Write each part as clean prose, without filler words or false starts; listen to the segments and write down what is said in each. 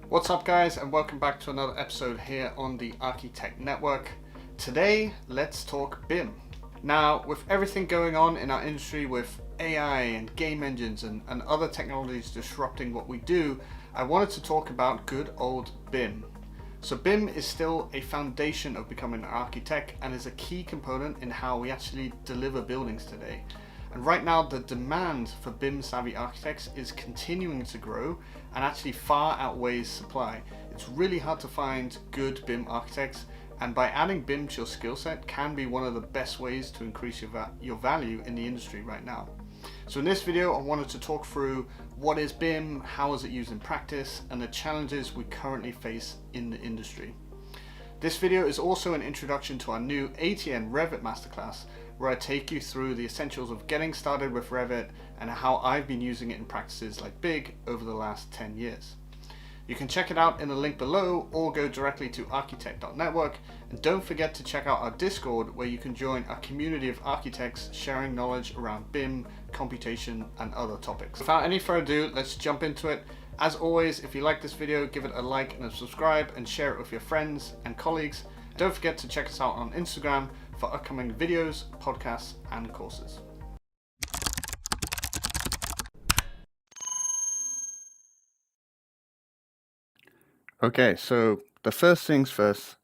What's up guys, and welcome back to another episode here on the Architect Network. Today, let's talk BIM. Now, with everything going on in our industry with AI and game engines and other technologies disrupting what we do, I wanted to talk about good old BIM. So BIM is still a foundation of becoming an architect and is a key component in how we actually deliver buildings today. And right now, the demand for BIM savvy architects is continuing to grow and actually far outweighs supply. It's really hard to find good BIM architects, and by adding BIM to your skill set can be one of the best ways to increase your value in the industry right now. So in this video, I wanted to talk through what is BIM, how is it used in practice, and the challenges we currently face in the industry. This video is also an introduction to our new ATN Revit Masterclass, where I take you through the essentials of getting started with Revit and how I've been using it in practices like BIG over the last 10 years. You can check it out in the link below or go directly to architect.network, and don't forget to check out our Discord, where you can join our community of architects sharing knowledge around BIM, computation and other topics. Without any further ado, let's jump into it. As always, if you like this video, give it a like and a subscribe and share it with your friends and colleagues. Don't forget to check us out on Instagram for upcoming videos, podcasts and courses. Okay, so the first things first,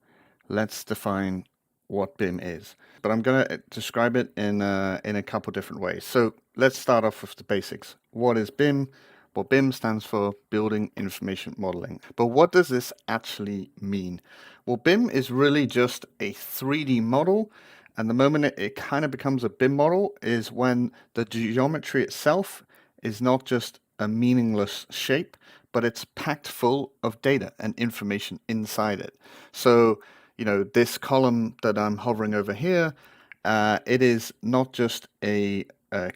let's define what BIM is. But I'm going to describe it in a couple different ways. So let's start off with the basics. What is BIM? Well, BIM stands for Building Information Modeling. But what does this actually mean? Well, BIM is really just a 3D model, and the moment it kind of becomes a BIM model is when the geometry itself is not just a meaningless shape, but it's packed full of data and information inside it. So, this column that I'm hovering over here, it is not just a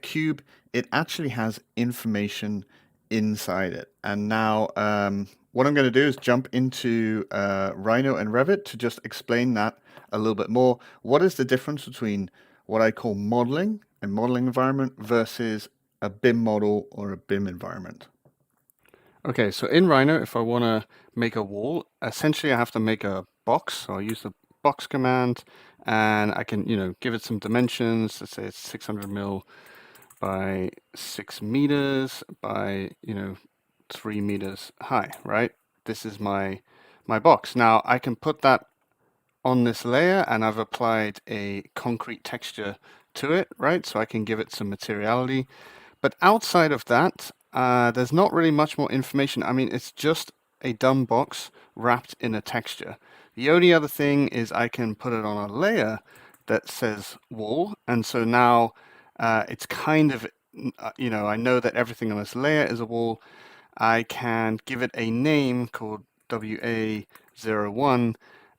cube, it actually has information inside it. And now what I'm going to do is jump into Rhino and Revit to just explain that a little bit more. What is the difference between what I call modeling, a modeling environment, versus a BIM model or a BIM environment? Okay, so in Rhino, if I want to make a wall, essentially I have to make a box. So I use the box command, and I can, give it some dimensions. Let's say it's 600 mil by 6 meters by 3 meters high, right? This is my box. Now I can put that on this layer, and I've applied a concrete texture to it, right? So I can give it some materiality. But outside of that, there's not really much more information. I mean, it's just a dumb box wrapped in a texture. The only other thing is I can put it on a layer that says wall, and so now it's kind of, I know that everything on this layer is a wall. I can give it a name called WA01,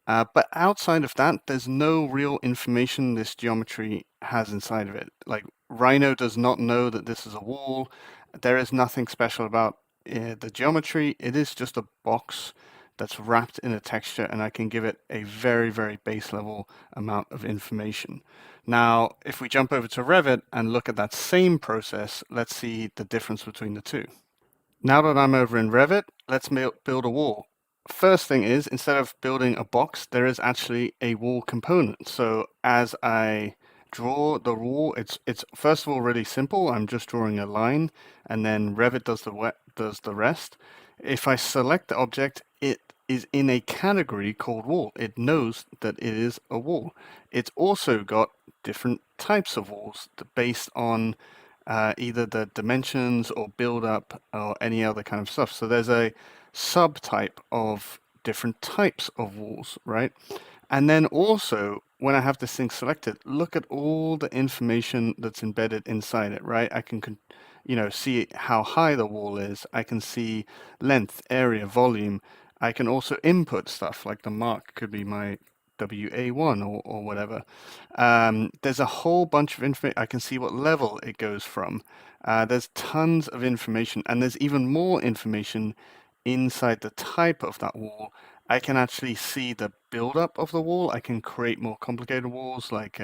but outside of that, there's no real information this geometry has inside of it. Like, Rhino does not know that this is a wall. There is nothing special about the geometry. It is just a box that's wrapped in a texture, and I can give it a very, very base level amount of information. Now, if we jump over to Revit and look at that same process, let's see the difference between the two. Now that I'm over in Revit, let's build a wall. First thing is, instead of building a box, there is actually a wall component. So as I draw the wall, it's first of all really simple. I'm just drawing a line, and then Revit does the rest. If I select the object, it is in a category called wall. It knows that it is a wall. It's also got different types of walls based on either the dimensions or build up or any other kind of stuff. So there's a subtype of different types of walls, right? And then also, when I have this thing selected, look at all the information that's embedded inside it, right? I can, see how high the wall is. I can see length, area, volume. I can also input stuff, like the mark could be my WA1 or whatever. There's a whole bunch of information. I can see what level it goes from. There's tons of information, and there's even more information inside the type of that wall. I can actually see the buildup of the wall. I can create more complicated walls like,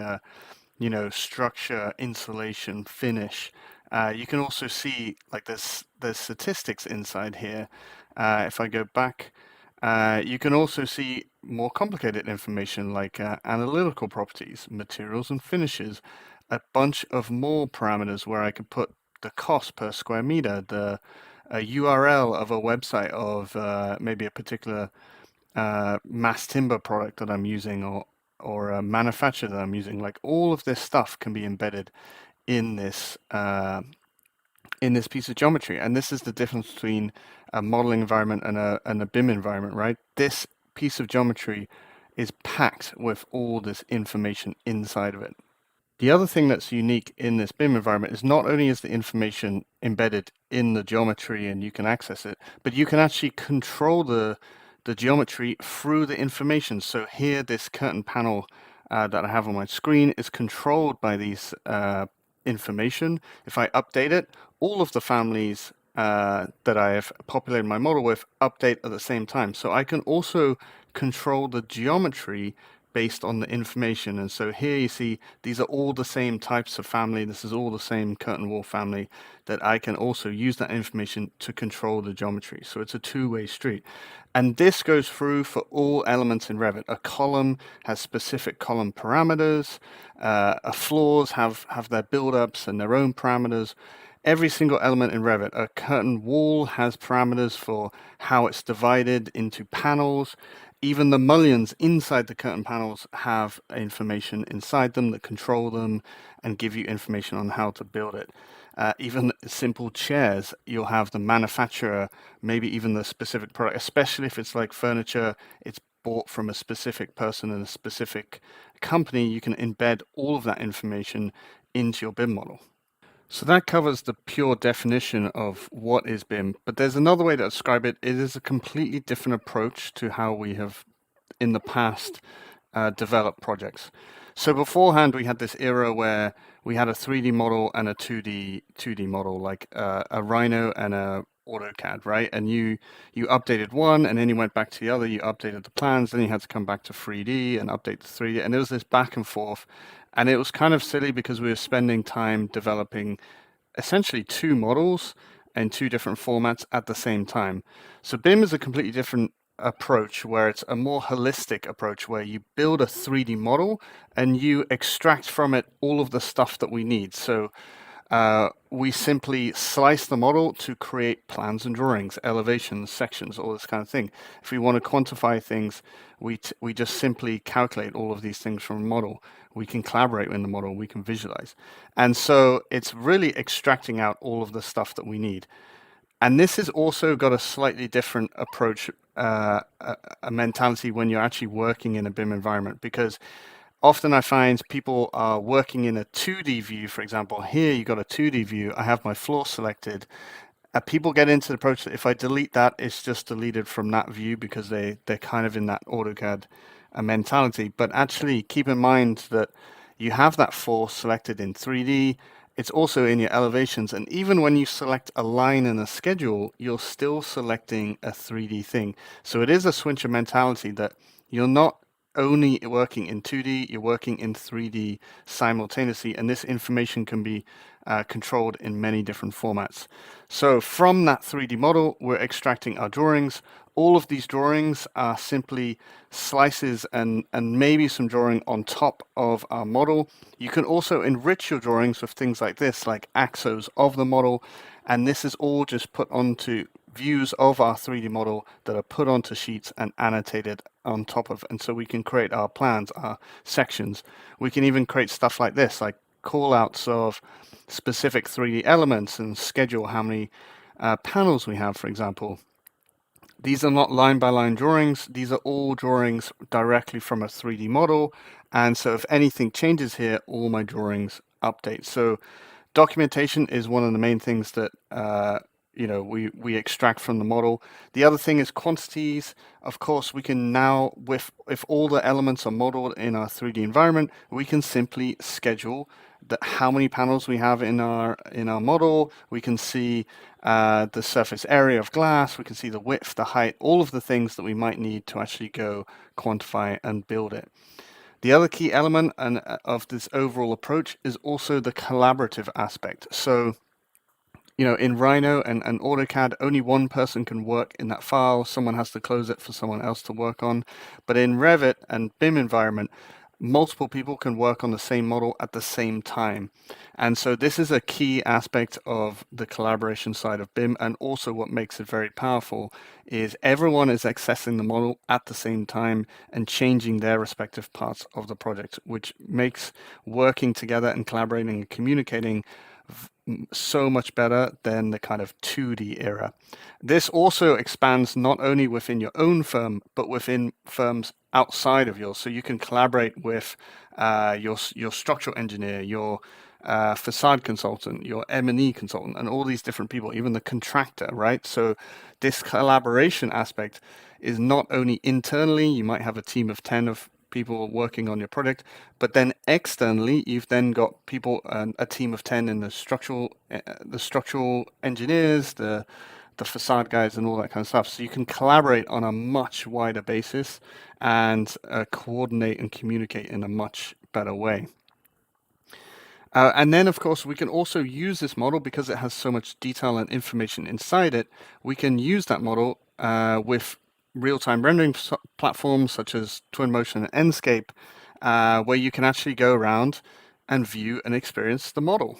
structure, insulation, finish. You can also see, like, there's statistics inside here. If I go back You can also see more complicated information like analytical properties, materials and finishes, a bunch of more parameters where I can put the cost per square meter, the a URL of a website of maybe a particular mass timber product that I'm using, or a manufacturer that I'm using. Like all of this stuff can be embedded in this piece of geometry. And this is the difference between a modeling environment and a BIM environment, right? This piece of geometry is packed with all this information inside of it. The other thing that's unique in this BIM environment is not only is the information embedded in the geometry and you can access it, but you can actually control the geometry through the information. So here, this curtain panel that I have on my screen is controlled by these information. If I update it, all of the families that I have populated my model with update at the same time. So I can also control the geometry based on the information. And so here you see these are all the same types of family. This is all the same curtain wall family that I can also use that information to control the geometry. So it's a two-way street. And this goes through for all elements in Revit. A column has specific column parameters. Floors have their build-ups and their own parameters. Every single element in Revit, a curtain wall has parameters for how it's divided into panels. Even the mullions inside the curtain panels have information inside them that control them and give you information on how to build it. Even simple chairs, you'll have the manufacturer, maybe even the specific product, especially if it's like furniture, it's bought from a specific person and a specific company. You can embed all of that information into your BIM model. So that covers the pure definition of what is BIM, but there's another way to describe it. It is a completely different approach to how we have in the past developed projects. So beforehand, we had this era where we had a 3D model and a 2D model, like a Rhino and a AutoCAD, right? And you updated one, and then you went back to the other. You updated the plans, then you had to come back to 3D and update the 3D, and there was this back and forth, and it was kind of silly because we were spending time developing essentially two models in two different formats at the same time. So BIM is a completely different approach where it's a more holistic approach where you build a 3D model and you extract from it all of the stuff that we need. So we simply slice the model to create plans and drawings, elevations, sections, all this kind of thing. If we want to quantify things, we just simply calculate all of these things from a model. We can collaborate in the model, we can visualize. And so it's really extracting out all of the stuff that we need. And this has also got a slightly different approach, a mentality when you're actually working in a BIM environment, because often I find people are working in a 2D view. For example, here you got a 2D view. I have my floor selected. People get into the approach that if I delete that, it's just deleted from that view because they're kind of in that AutoCAD mentality. But actually, keep in mind that you have that floor selected in 3D. It's also in your elevations. And even when you select a line and a schedule, you're still selecting a 3D thing. So it is a switcher mentality that you're not only working in 2D, you're working in 3D simultaneously, and this information can be controlled in many different formats. So from that 3D model, we're extracting our drawings. All of these drawings are simply slices and maybe some drawing on top of our model. You can also enrich your drawings with things like this, like axos of the model, and this is all just put onto views of our 3D model that are put onto sheets and annotated on top of. And so we can create our plans, our sections. We can even create stuff like this, like call outs of specific 3D elements and schedule how many panels we have, for example. These are not line by line drawings. These are all drawings directly from a 3D model. And so if anything changes here, all my drawings update. So documentation is one of the main things that we extract from the model. The other thing is quantities. Of course, we can now, if all the elements are modeled in our 3D environment, we can simply schedule how many panels we have in our model. We can see the surface area of glass. We can see the width, the height, all of the things that we might need to actually go quantify and build it. The other key element of this overall approach is also the collaborative aspect. So in Rhino and AutoCAD, only one person can work in that file. Someone has to close it for someone else to work on. But in Revit and BIM environment, multiple people can work on the same model at the same time. And so this is a key aspect of the collaboration side of BIM, and also what makes it very powerful is everyone is accessing the model at the same time and changing their respective parts of the project, which makes working together and collaborating and communicating so much better than the kind of 2D era. This also expands not only within your own firm, but within firms outside of yours. So you can collaborate with your structural engineer, your facade consultant, your M&E consultant, and all these different people, even the contractor, right? So this collaboration aspect is not only internally, you might have a team of 10 of people working on your project, but then externally, you've then got people, a team of 10 in the structural engineers, the facade guys, and all that kind of stuff. So you can collaborate on a much wider basis and coordinate and communicate in a much better way. And then, of course, we can also use this model because it has so much detail and information inside it. We can use that model with real-time rendering platforms such as Twinmotion and Enscape, where you can actually go around and view and experience the model.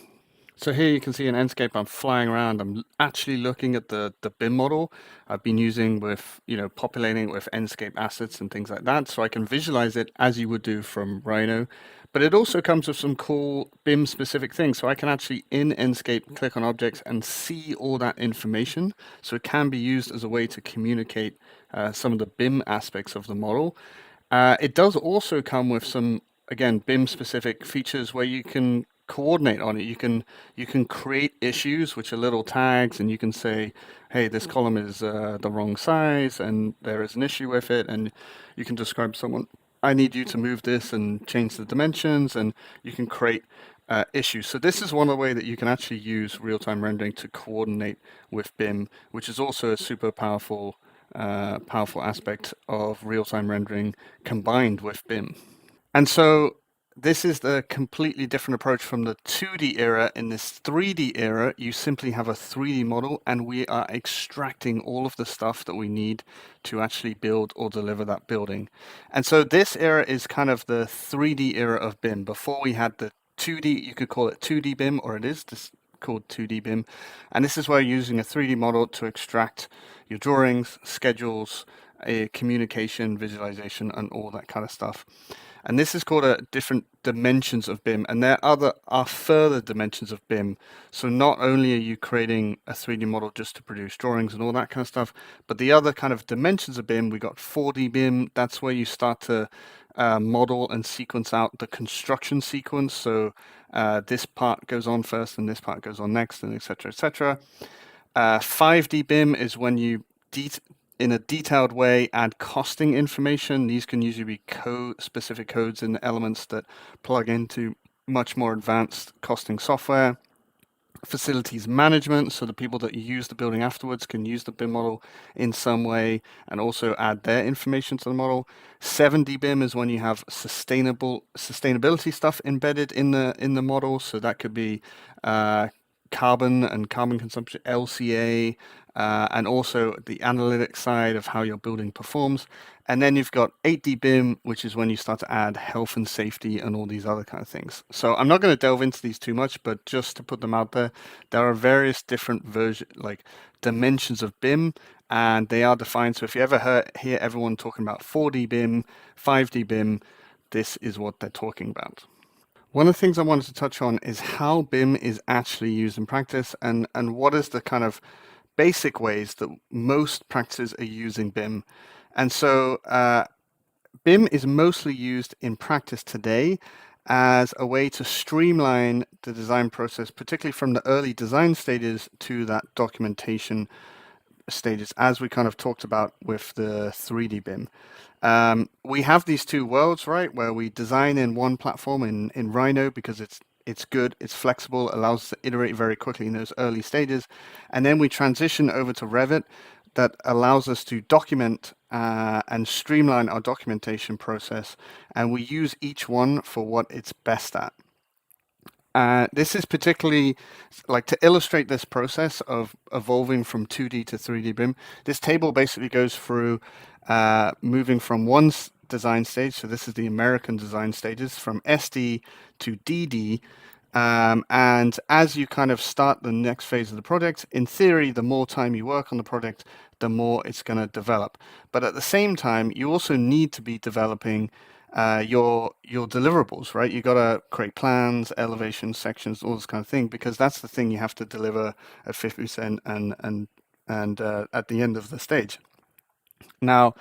So here you can see in Enscape, I'm flying around. I'm actually looking at the BIM model I've been using with, populating it with Enscape assets and things like that. So I can visualize it as you would do from Rhino. But it also comes with some cool BIM specific things. So I can actually in Enscape click on objects and see all that information. So it can be used as a way to communicate some of the BIM aspects of the model. It does also come with some, again, BIM specific features where you can coordinate on it. You can create issues which are little tags, and you can say, hey, this column is the wrong size, and there is an issue with it, and you can describe someone, I need you to move this and change the dimensions, and you can create issues. So this is one of the way that you can actually use real-time rendering to coordinate with BIM, which is also a super powerful aspect of real-time rendering combined with BIM. And so this is the completely different approach from the 2D era. In this 3D era, you simply have a 3D model, and we are extracting all of the stuff that we need to actually build or deliver that building. And so this era is kind of the 3D era of BIM. Before we had the 2D, you could call it 2D BIM, or it is this called 2D BIM. And this is where you're using a 3D model to extract your drawings, schedules, communication, visualization, and all that kind of stuff. And this is called a different dimensions of BIM, and there are further dimensions of BIM. So not only are you creating a 3D model just to produce drawings and all that kind of stuff, but the other kind of dimensions of BIM, we got 4D BIM. That's where you start to model and sequence out the construction sequence. So this part goes on first, and this part goes on next, and etc. etc. 5D BIM is when you in a detailed way add costing information. These can usually be specific codes and elements that plug into much more advanced costing software. Facilities management, so the people that use the building afterwards can use the BIM model in some way and also add their information to the model. 7D BIM is when you have sustainability stuff embedded in the model, so that could be carbon and carbon consumption, LCA, and also the analytics side of how your building performs. And then you've got 8D BIM, which is when you start to add health and safety and all these other kind of things. So I'm not going to delve into these too much, but just to put them out there, there are various different dimensions of BIM, and they are defined. So if you ever hear everyone talking about 4D BIM, 5D BIM, this is what they're talking about. One of the things I wanted to touch on is how BIM is actually used in practice, and what is the kind of basic ways that most practices are using BIM. And so BIM is mostly used in practice today as a way to streamline the design process, particularly from the early design stages to that documentation stages, as we kind of talked about with the 3D BIM. We have these two worlds, right, where we design in one platform in Rhino because it's good, it's flexible, allows us to iterate very quickly in those early stages, and then we transition over to Revit that allows us to document and streamline our documentation process, and we use each one for what it's best at. This is particularly like to illustrate this process of evolving from 2D to 3D BIM. This table basically goes through moving from one design stage, so this is the American design stages, from SD to DD. And as you kind of start the next phase of the project, in theory, the more time you work on the project, the more it's going to develop. But at the same time, you also need to be developing your deliverables, right? You got to create plans, elevations, sections, all this kind of thing, because that's the thing you have to deliver at 50% and at the end of the stage. Now,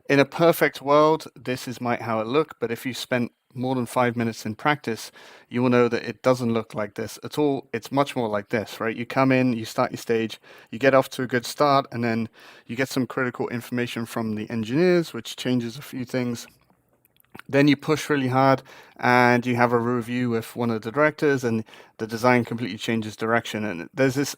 in a perfect world, this is might how it look, but if you spent more than 5 minutes in practice, you will know that it doesn't look like this at all. It's much more like this, right? You come in, you start your stage, you get off to a good start, and then you get some critical information from the engineers, which changes a few things. Then you push really hard and you have a review with one of the directors, and the design completely changes direction. And there's this,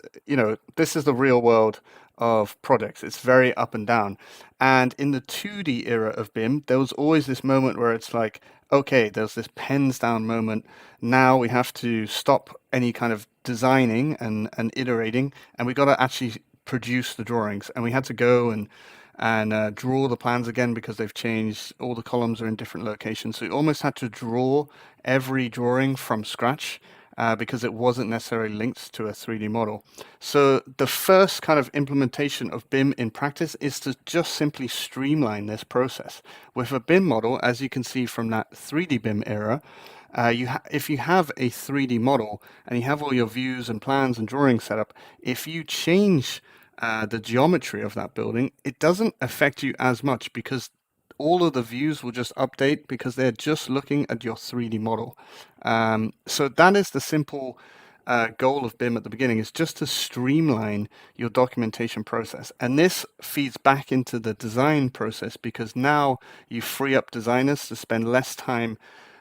this is the real world of projects. It's very up and down. And in the 2D era of BIM, there was always this moment where it's like, okay, there's this pens down moment. Now we have to stop any kind of designing and iterating, and we got to actually produce the drawings. And we had to go and draw the plans again because they've changed. All the columns are in different locations. So you almost had to draw every drawing from scratch because it wasn't necessarily linked to a 3D model. So the first kind of implementation of BIM in practice is to just simply streamline this process. With a BIM model, as you can see from that 3D BIM era, if you have a 3D model and you have all your views and plans and drawings set up, if you change the geometry of that building, it doesn't affect you as much because all of the views will just update because they're just looking at your 3D model. So that is the simple goal of BIM at the beginning, is just to streamline your documentation process. And this feeds back into the design process because now you free up designers to spend less time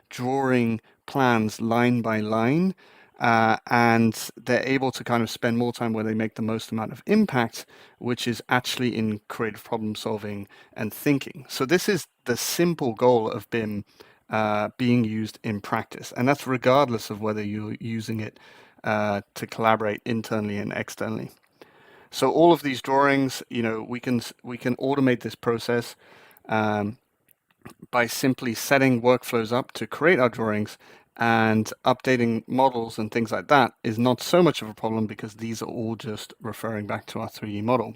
drawing plans line by line, and they're able to kind of spend more time where they make the most amount of impact, which is actually in creative problem solving and thinking. So this is the simple goal of BIM being used in practice, and that's regardless of whether you're using it to collaborate internally and externally. So all of these drawings, we can automate this process by simply setting workflows up to create our drawings, and updating models and things like that is not so much of a problem because these are all just referring back to our 3D model.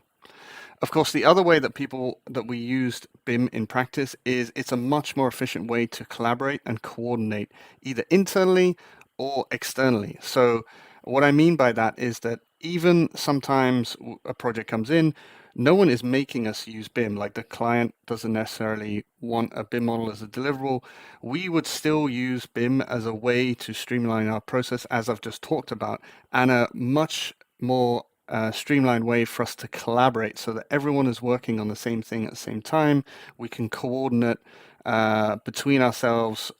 Of course, the other way that we used BIM in practice is it's a much more efficient way to collaborate and coordinate either internally or externally. So what I mean by that is that even sometimes a project comes in, no one is making us use BIM. Like the client doesn't necessarily want a BIM model as a deliverable. We would still use BIM as a way to streamline our process, as I've just talked about, and a much more streamlined way for us to collaborate so that everyone is working on the same thing at the same time. We can coordinate between ourselves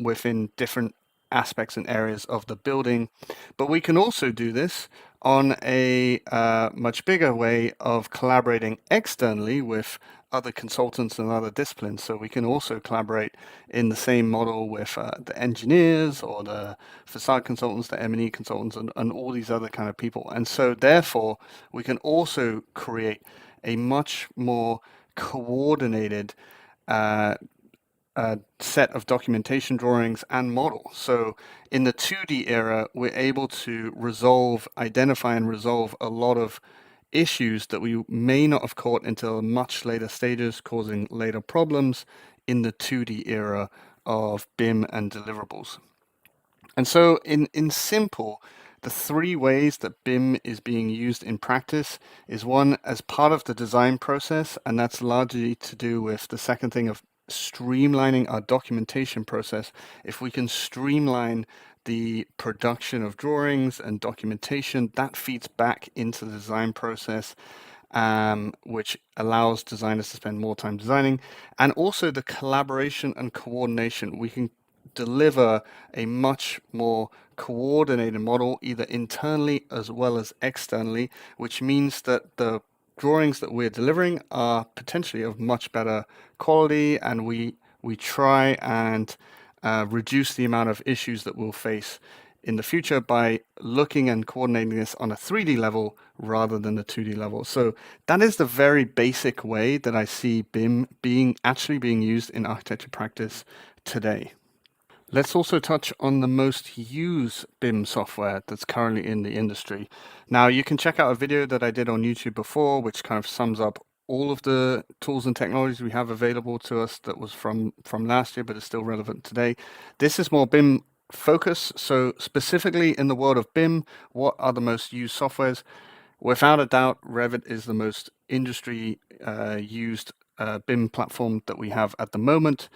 within different aspects and areas of the building. But we can also do this on a much bigger way of collaborating externally with other consultants and other disciplines. So we can also collaborate in the same model with the engineers or the facade consultants, the M&E consultants, and all these other kind of people. And so therefore, we can also create a much more coordinated set of documentation drawings and models. So in the 2D era, we're able to identify and resolve a lot of issues that we may not have caught until much later stages, causing later problems in the 2D era of BIM and deliverables. And so in simple, the three ways that BIM is being used in practice is one, as part of the design process, and that's largely to do with the second thing of streamlining our documentation process. If we can streamline the production of drawings and documentation, that feeds back into the design process, which allows designers to spend more time designing. And also the collaboration and coordination. We can deliver a much more coordinated model, either internally as well as externally, which means that the drawings that we're delivering are potentially of much better quality, and we try and reduce the amount of issues that we'll face in the future by looking and coordinating this on a 3D level rather than a 2D level. So that is the very basic way that I see BIM being used in architecture practice today. Let's also touch on the most used BIM software that's currently in the industry. Now, you can check out a video that I did on YouTube before, which kind of sums up all of the tools and technologies we have available to us that was from last year, but is still relevant today. This is more BIM focus. So specifically in the world of BIM, what are the most used softwares? Without a doubt, Revit is the most industry used BIM platform that we have at the moment.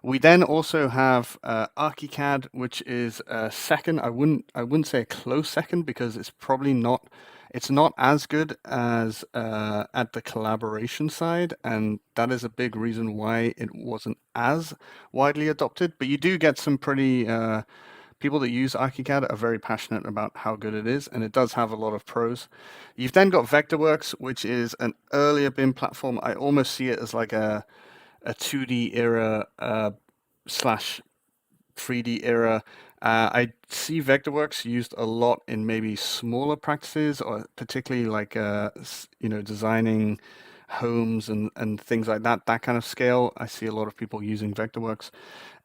We then also have ArchiCAD, which is a second. I wouldn't say a close second because it's not as good as at the collaboration side, and that is a big reason why it wasn't as widely adopted. But you do get some pretty people that use ArchiCAD are very passionate about how good it is, and it does have a lot of pros. You've then got Vectorworks, which is an earlier BIM platform. I almost see it as like a 2D era slash 3D era. I see Vectorworks used a lot in maybe smaller practices, or particularly like designing homes and things like that. That kind of scale, I see a lot of people using Vectorworks.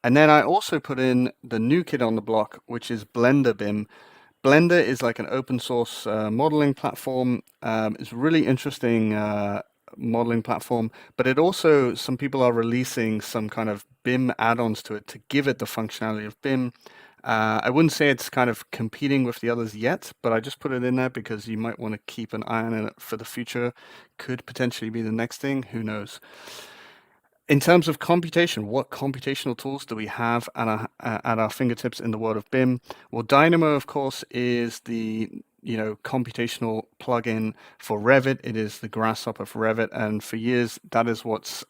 And then I also put in the new kid on the block, which is Blender BIM. Blender is like an open source modeling platform. It's really interesting modeling platform, but it also, some people are releasing some kind of BIM add-ons to it to give it the functionality of BIM. I wouldn't say it's kind of competing with the others yet, but I just put it in there because you might want to keep an eye on it for the future. Could potentially be the next thing, who knows? In terms of computation, what computational tools do we have at our fingertips in the world of BIM? Well, Dynamo, of course, is the computational plugin for Revit. It is the grasshopper for Revit, and for years that is what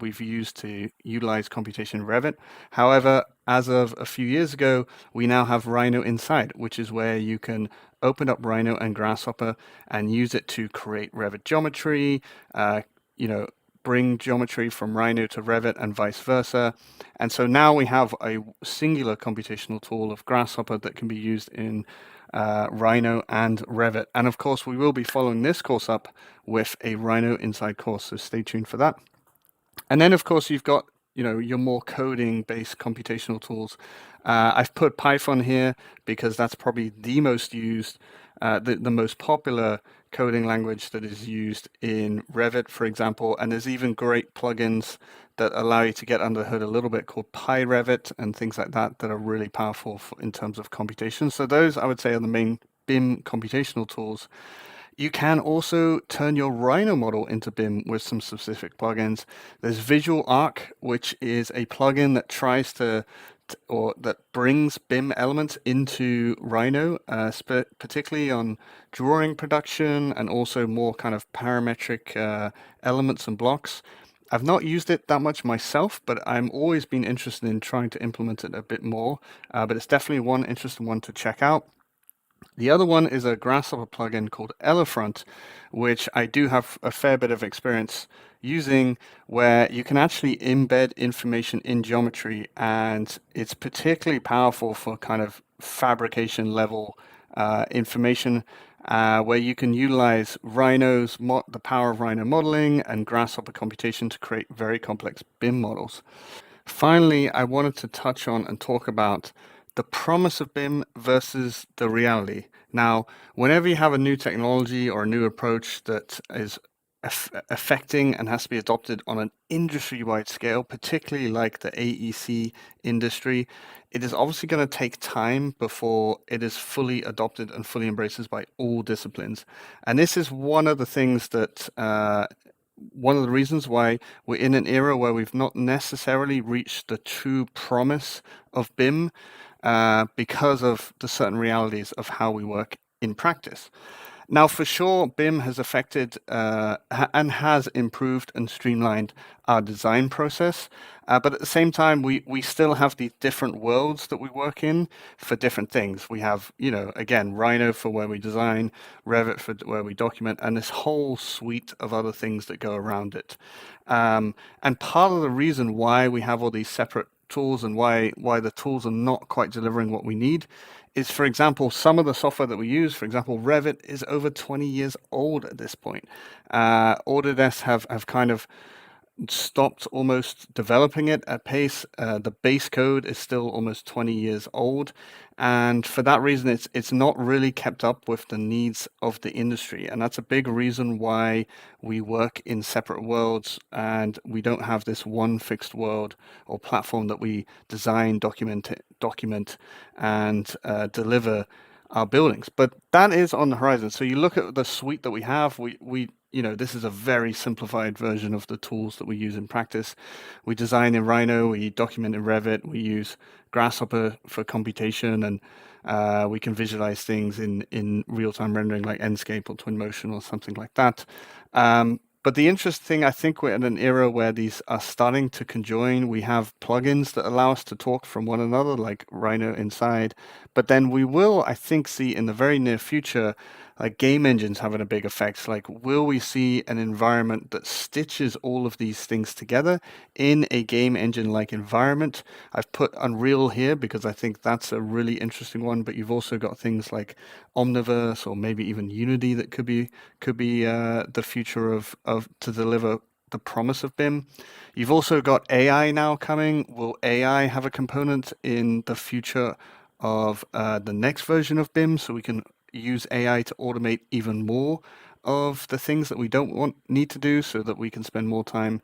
we've used to utilize computation in Revit. However, as of a few years ago, we now have Rhino inside, which is where you can open up Rhino and Grasshopper and use it to create Revit geometry. You know, bring geometry from Rhino to Revit and vice versa. And so now we have a singular computational tool of Grasshopper that can be used in Rhino and Revit. And of course, we will be following this course up with a Rhino Inside course, so stay tuned for that. And then, of course, you've got your more coding-based computational tools. I've put Python here because that's probably the most used, the most popular coding language that is used in Revit, for example. And there's even great plugins that allow you to get under the hood a little bit called PyRevit and things like that that are really powerful in terms of computation. So those, I would say, are the main BIM computational tools. You can also turn your Rhino model into BIM with some specific plugins. There's Visual Arc, which is a plugin that tries to or that brings BIM elements into Rhino, particularly on drawing production and also more kind of parametric elements and blocks. I've not used it that much myself, but I'm always been interested in trying to implement it a bit more. But it's definitely one interesting one to check out. The other one is a Grasshopper plugin called Elefront, which I do have a fair bit of experience using, where you can actually embed information in geometry, and it's particularly powerful for kind of fabrication level information, where you can utilize the power of Rhino modeling and Grasshopper computation to create very complex BIM models. Finally, I wanted to touch on and talk about the promise of BIM versus the reality. Now, whenever you have a new technology or a new approach that is affecting and has to be adopted on an industry-wide scale, particularly like the AEC industry, it is obviously going to take time before it is fully adopted and fully embraced by all disciplines. And this is one of the things that one of the reasons why we're in an era where we've not necessarily reached the true promise of BIM because of the certain realities of how we work in practice. Now, for sure, BIM has affected and has improved and streamlined our design process. But at the same time, we still have these different worlds that we work in for different things. We have, again, Rhino for where we design, Revit for where we document, and this whole suite of other things that go around it. And part of the reason why we have all these separate tools and why the tools are not quite delivering what we need is, for example, some of the software that we use, for example, Revit is over 20 years old at this point. Autodesk have kind of stopped almost developing it at pace. The base code is still almost 20 years old, and for that reason, it's not really kept up with the needs of the industry, and that's a big reason why we work in separate worlds and we don't have this one fixed world or platform that we design, document, and deliver our buildings. But that is on the horizon. So you look at the suite that we have. This is a very simplified version of the tools that we use in practice. We design in Rhino, we document in Revit, we use Grasshopper for computation, and we can visualize things in real-time rendering like Enscape or Twinmotion or something like that. But the interesting thing, I think we're in an era where these are starting to conjoin. We have plugins that allow us to talk from one another, like Rhino inside. But then we will, I think, see in the very near future, like game engines having a big effect. Like, will we see an environment that stitches all of these things together in a game engine-like environment? I've put Unreal here because I think that's a really interesting one. But you've also got things like Omniverse or maybe even Unity that could be the future of to deliver the promise of BIM. You've also got AI now coming. Will AI have a component in the future of the next version of BIM, so we can use AI to automate even more of the things that we don't need to do, so that we can spend more time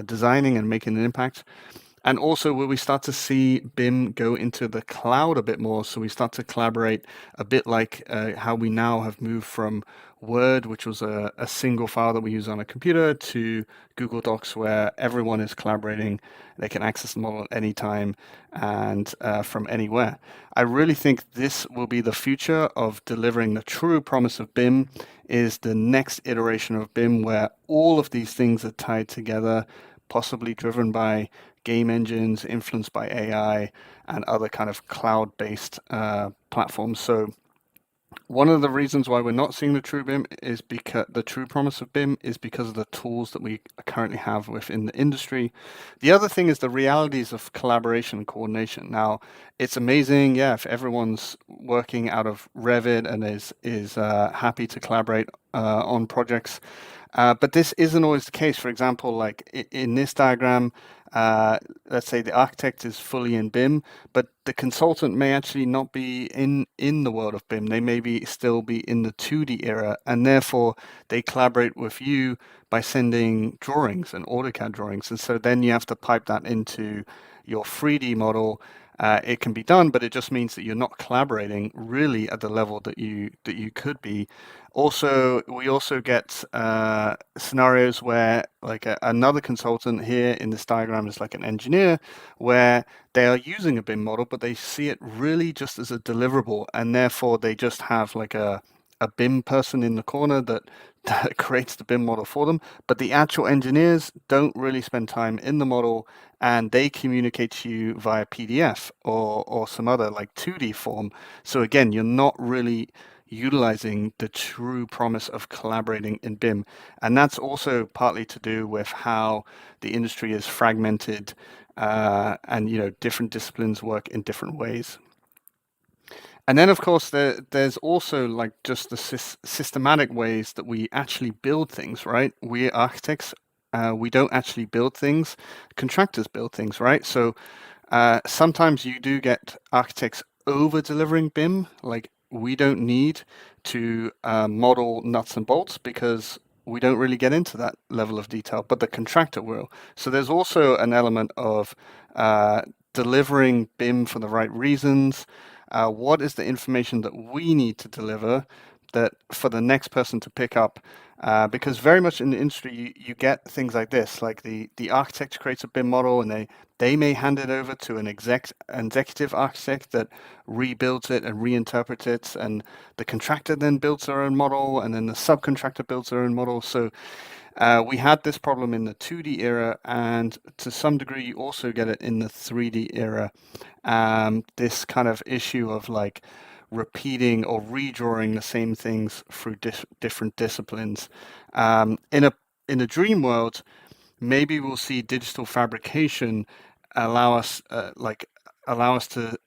designing and making an impact? And also, will we start to see BIM go into the cloud a bit more? So we start to collaborate a bit like how we now have moved from Word, which was a single file that we use on a computer, to Google Docs, where everyone is collaborating. They can access the model at any time and from anywhere. I really think this will be the future of delivering the true promise of BIM, is the next iteration of BIM, where all of these things are tied together, possibly driven by game engines, influenced by AI, and other kind of cloud-based platforms. So one of the reasons why we're not seeing the true BIM is because the true promise of BIM is because of the tools that we currently have within the industry. The other thing is the realities of collaboration and coordination. Now, it's amazing, yeah, if everyone's working out of Revit and is happy to collaborate on projects. But this isn't always the case. For example, like in this diagram, let's say the architect is fully in BIM, but the consultant may actually not be in the world of BIM. They may still be in the 2D era, and therefore they collaborate with you by sending drawings and AutoCAD drawings. And so then you have to pipe that into your 3D model. It can be done, but it just means that you're not collaborating really at the level that you could be. Also, we also get scenarios where, like, another consultant here in this diagram is like an engineer, where they are using a BIM model, but they see it really just as a deliverable, and therefore they just have like a BIM person in the corner that creates the BIM model for them. But the actual engineers don't really spend time in the model, and they communicate to you via PDF or some other like 2D form. So again, you're not really utilizing the true promise of collaborating in BIM. And that's also partly to do with how the industry is fragmented, and different disciplines work in different ways. And then, of course, there's also like just the systematic ways that we actually build things, right? We architects, we don't actually build things. Contractors build things, right? So sometimes you do get architects over delivering BIM. Like, we don't need to model nuts and bolts because we don't really get into that level of detail, but the contractor will. So there's also an element of delivering BIM for the right reasons. What is the information that we need to deliver that for the next person to pick up? Because very much in the industry, you get things like this, like the architect creates a BIM model, and they may hand it over to an executive architect that rebuilds it and reinterprets it, and the contractor then builds their own model, and then the subcontractor builds their own model. So we had this problem in the 2D era, and to some degree, you also get it in the 3D era. This kind of issue of like repeating or redrawing the same things through different disciplines. In a dream world, maybe we'll see digital fabrication allow us allow us to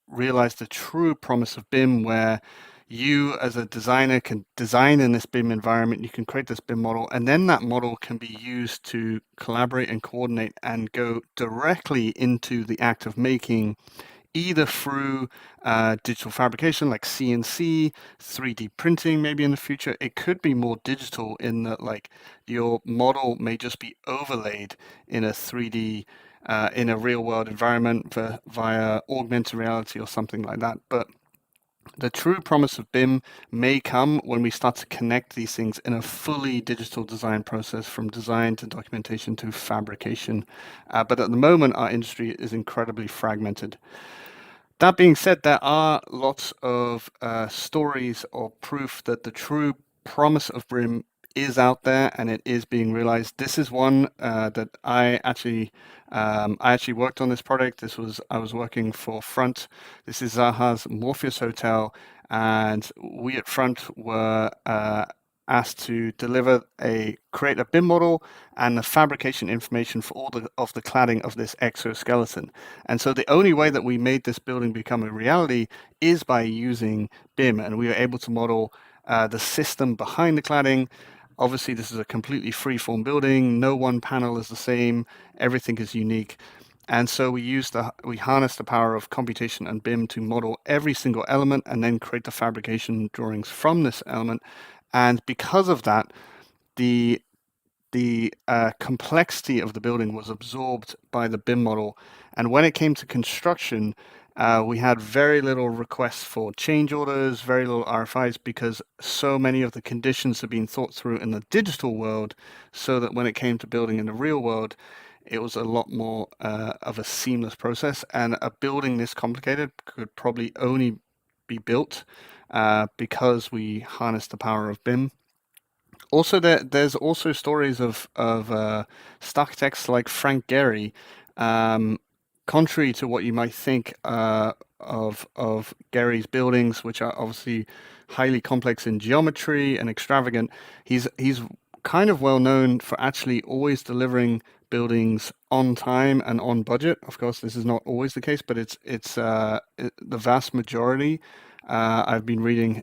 realize the true promise of BIM, where you as a designer can design in this BIM environment, you can create this BIM model, and then that model can be used to collaborate and coordinate and go directly into the act of making, either through digital fabrication like CNC, 3D printing maybe in the future. It could be more digital in that like your model may just be overlaid in a 3D in a real world environment via augmented reality or something like that. But the true promise of BIM may come when we start to connect these things in a fully digital design process, from design to documentation to fabrication. But at the moment, our industry is incredibly fragmented. That being said, there are lots of stories or proof that the true promise of BRIM is out there and it is being realized. This is one that I actually worked on this project. I was working for Front. This is Zaha's Morpheus Hotel, and we at Front were asked to create a BIM model and the fabrication information for all of the cladding of this exoskeleton. And so the only way that we made this building become a reality is by using BIM, and we were able to model the system behind the cladding. Obviously, this is a completely free-form building. No one panel is the same. Everything is unique. And so we harnessed the power of computation and BIM to model every single element and then create the fabrication drawings from this element. And because of that, the the complexity of the building was absorbed by the BIM model. And when it came to construction, we had very little requests for change orders, very little RFIs, because so many of the conditions have been thought through in the digital world, so that when it came to building in the real world, it was a lot more of a seamless process. And a building this complicated could probably only be built because we harnessed the power of BIM. Also, there's also stories of architects like Frank Gehry. Um, Contrary to what you might think of Gehry's buildings, which are obviously highly complex in geometry and extravagant, he's kind of well known for actually always delivering buildings on time and on budget. Of course, this is not always the case, but the vast majority. I've been reading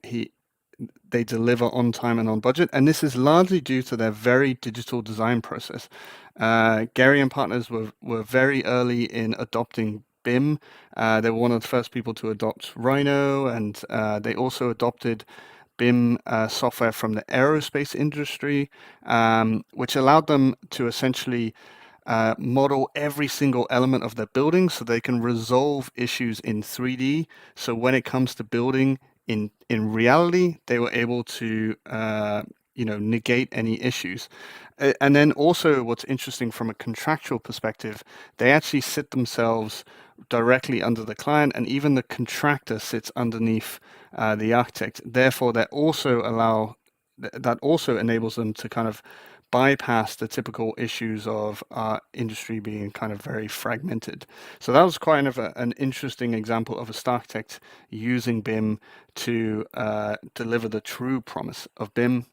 they deliver on time and on budget, and this is largely due to their very digital design process. Gary and partners were very early in adopting BIM. They were one of the first people to adopt Rhino, and they also adopted BIM software from the aerospace industry, which allowed them to essentially model every single element of their building so they can resolve issues in 3D. So when it comes to building in reality, they were able to negate any issues. And then also, what's interesting from a contractual perspective, they actually sit themselves directly under the client, and even the contractor sits underneath the architect. Therefore, that also enables them to kind of bypass the typical issues of our industry being kind of very fragmented. So that was kind of an interesting example of a star architect using BIM to deliver the true promise of BIM.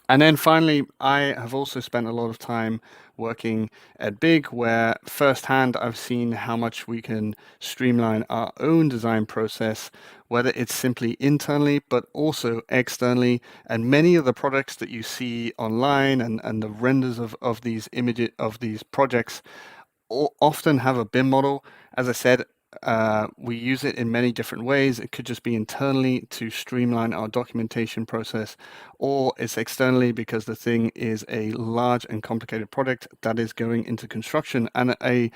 And then finally, I have also spent a lot of time working at Big, where firsthand I've seen how much we can streamline our own design process, whether it's simply internally, but also externally. And many of the products that you see online and the renders of these images of these projects often have a BIM model. As I said, we use it in many different ways. It could just be internally to streamline our documentation process, or it's externally because the thing is a large and complicated product that is going into construction. And a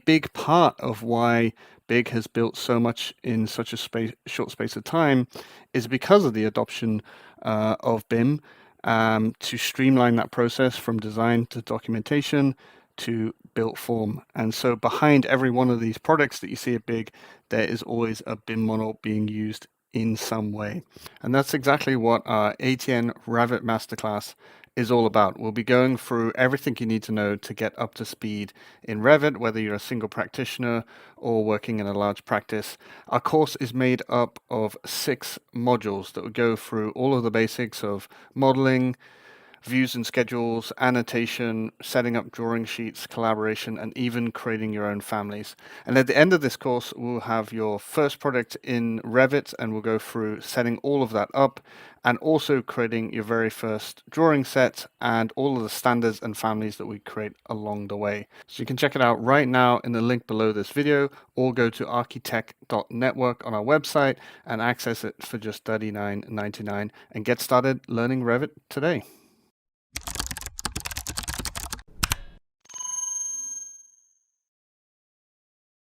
big part of why Big has built so much in such a short space of time is because of the adoption of BIM to streamline that process from design to documentation to built form. And so behind every one of these products that you see at Big, there is always a BIM model being used in some way. And that's exactly what our ATN Revit Masterclass is all about. We'll be going through everything you need to know to get up to speed in Revit, whether you're a single practitioner or working in a large practice. Our course is made up of 6 modules that will go through all of the basics of modeling, views and schedules, annotation, setting up drawing sheets, collaboration, and even creating your own families. And at the end of this course, we'll have your first project in Revit, and we'll go through setting all of that up and also creating your very first drawing set and all of the standards and families that we create along the way. So you can check it out right now in the link below this video, or go to architect.network on our website and access it for just $39.99 and get started learning Revit today.